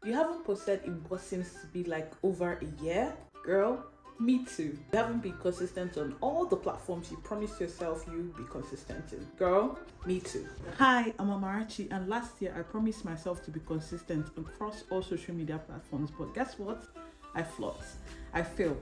You haven't posted in what seems to be like over a year? Girl, me too. You haven't been consistent on all the platforms you promised yourself you'd be consistent in. Girl, me too. Hi, I'm Amarachi, and last year I promised myself to be consistent across all social media platforms, but guess what? I flopped. I failed.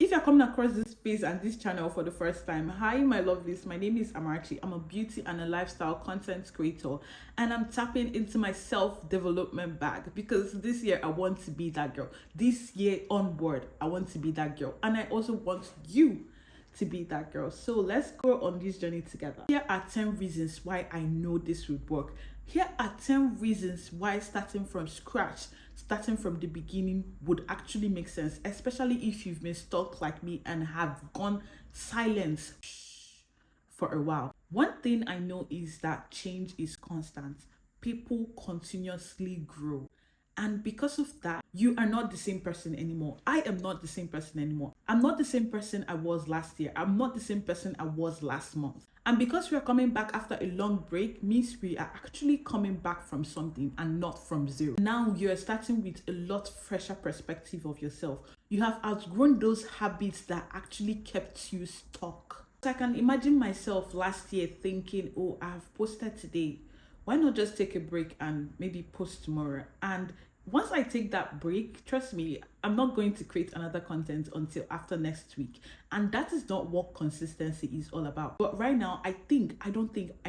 If you're coming across this space and this channel for the first time, hi my lovelies, my name is Amarachi. I'm a beauty and a lifestyle content creator, and I'm tapping into my self-development bag because this year I want to be that girl. This year onward, I want to be that girl, and I also want you to be that girl. So let's go on this journey together. Here are 10 reasons why I know this would work. Here are 10 reasons why starting from scratch, starting from the beginning would actually make sense, especially if you've been stuck like me and have gone silent for a while. One thing I know is that change is constant. People continuously grow. And because of that, you are not the same person anymore. I am not the same person anymore. I'm not the same person I was last year. I'm not the same person I was last month. And because we are coming back after a long break, means we are actually coming back from something and not from zero. Now you are starting with a lot fresher perspective of yourself. You have outgrown those habits that actually kept you stuck. So I can imagine myself last year thinking, oh, I've posted today. Why not just take a break and maybe post tomorrow? And once I take that break, trust me, I'm not going to create another content until after next week. And that is not what consistency is all about. But right now, I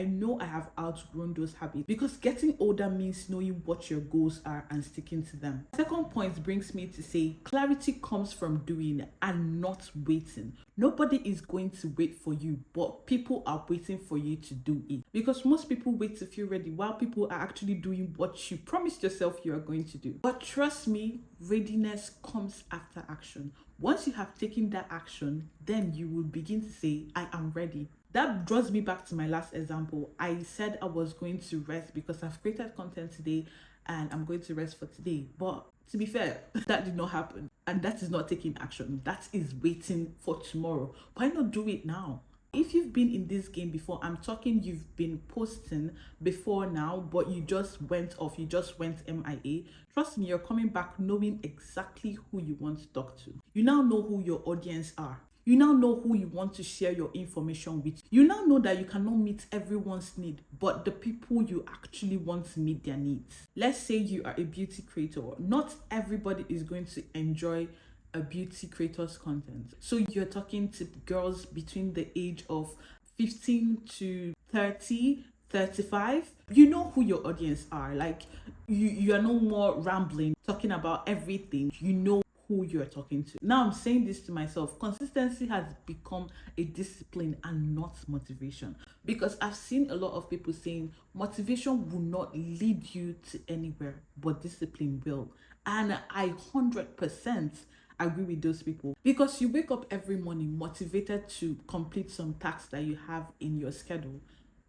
know I have outgrown those habits, because getting older means knowing what your goals are and sticking to them. Second point brings me to say clarity comes from doing and not waiting. Nobody is going to wait for you, but people are waiting for you to do it. Because most people wait to feel ready while people are actually doing what you promised yourself you are going to do. But trust me, readiness comes after action. Once you have taken that action, then you will begin to say, I am ready. That draws me back to my last example. I said I was going to rest because I've created content today and I'm going to rest for today. But to be fair, that did not happen. And that is not taking action. That is waiting for tomorrow. Why not do it now? If you've been in this game before, I'm talking you've been posting before now, but you just went off, you just went MIA. Trust me, you're coming back knowing exactly who you want to talk to. You now know who your audience are. You now know who you want to share your information with. You now know that you cannot meet everyone's need, but the people you actually want to meet their needs. Let's say you are a beauty creator. Not everybody is going to enjoy a beauty creator's content. So you're talking to girls between the age of 15 to 30, 35. You know who your audience are. Like you are no more rambling, talking about everything. You know who you're talking to. Now I'm saying this to myself. Consistency has become a discipline and not motivation. Because I've seen a lot of people saying motivation will not lead you to anywhere, but discipline will. And I 100% agree with those people, because you wake up every morning motivated to complete some tasks that you have in your schedule,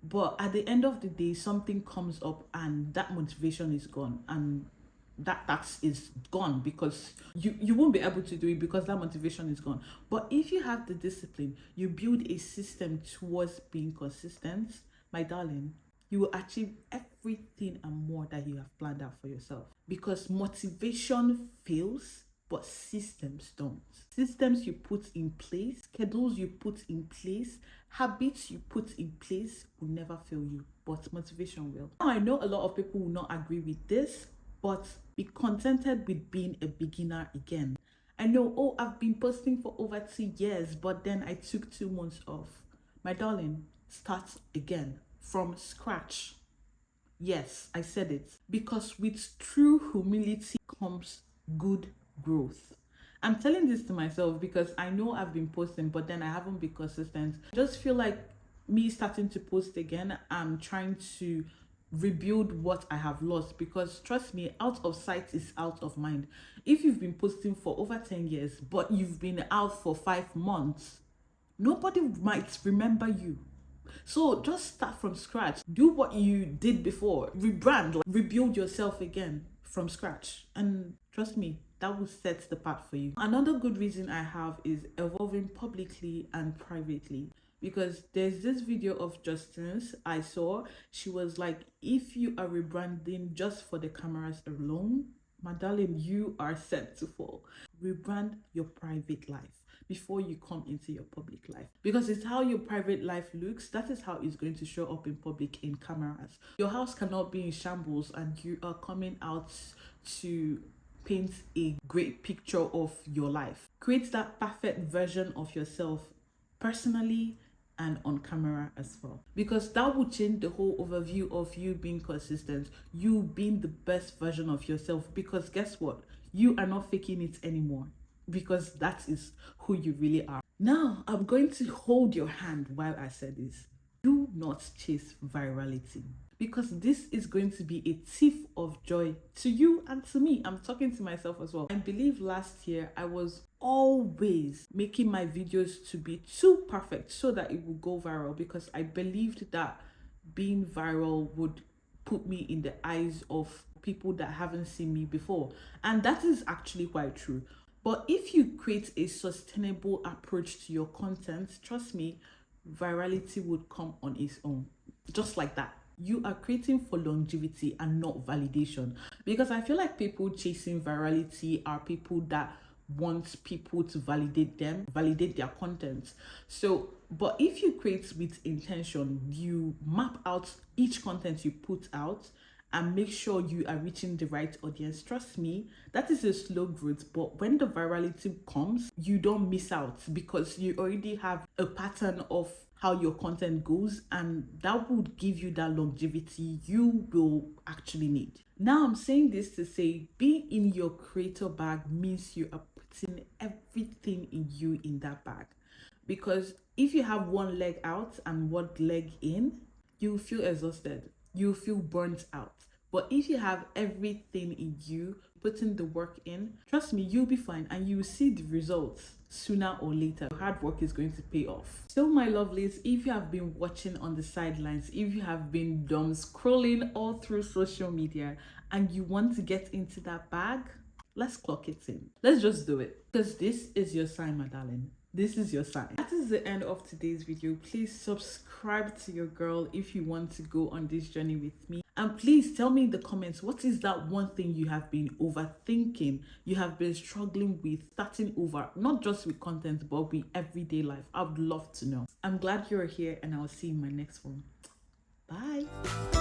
but at the end of the day something comes up and that motivation is gone, and that task is gone because you won't be able to do it because that motivation is gone. But if you have the discipline, you build a system towards being consistent, my darling, you will achieve everything and more that you have planned out for yourself. Because motivation fails, but systems don't. Systems you put in place, schedules you put in place, habits you put in place will never fail you, but motivation will. Now I know a lot of people will not agree with this, but be contented with being a beginner again. I know, oh, I've been posting for over 2 years, but then I took 2 months off. My darling, start again from scratch. Yes, I said it. Because with true humility comes good growth. I'm telling this to myself because I know I've been posting, but then I haven't been consistent. I just feel like me starting to post again, I'm trying to rebuild what I have lost, because trust me, out of sight is out of mind. If you've been posting for over 10 years, but you've been out for 5 months, nobody might remember you. So just start from scratch. Do what you did before. Rebrand, like, rebuild yourself again from scratch. And trust me, that will set the path for you. Another good reason I have is evolving publicly and privately. Because there's this video of Justin's I saw. She was like, if you are rebranding just for the cameras alone, my darling, you are set to fall. Rebrand your private life before you come into your public life, because it's how your private life looks, that is how it's going to show up in public in cameras. Your house cannot be in shambles and you are coming out to paint a great picture of your life. Create that perfect version of yourself personally and on camera as well, because that will change the whole overview of you being consistent, you being the best version of yourself. Because guess what, you are not faking it anymore, because that is who you really are. Now I'm going to hold your hand while I say this. Do not chase virality, because this is going to be a thief of joy to you and to me. I'm talking to myself as well. I believe last year I was always making my videos to be too perfect so that it would go viral, because I believed that being viral would put me in the eyes of people that haven't seen me before. And that is actually quite true. But if you create a sustainable approach to your content, trust me, virality would come on its own, just like that. You are creating for longevity and not validation, because I feel like people chasing virality are people that want people to validate them, validate their content. So but if you create with intention, you map out each content you put out and make sure you are reaching the right audience, trust me, that is a slow growth. But when the virality comes, you don't miss out, because you already have a pattern of how your content goes, and that would give you that longevity you will actually need. Now I'm saying this to say, being in your creator bag means you are putting everything in you in that bag. Because if you have one leg out and one leg in, you feel exhausted, you feel burnt out. But if you have everything in you, putting the work in, trust me, you'll be fine and you will see the results sooner or later. Hard work is going to pay off. So my lovelies, if you have been watching on the sidelines, if you have been dumb scrolling all through social media and you want to get into that bag, let's clock it in. Let's just do it, because this is your sign, my darling. This is your sign. That is the end of today's video. Please subscribe to your girl if you want to go on this journey with me. And please tell me in the comments, what is that one thing you have been overthinking, you have been struggling with starting over, not just with content, but with everyday life? I would love to know. I'm glad you're here, and I'll see you in my next one. Bye.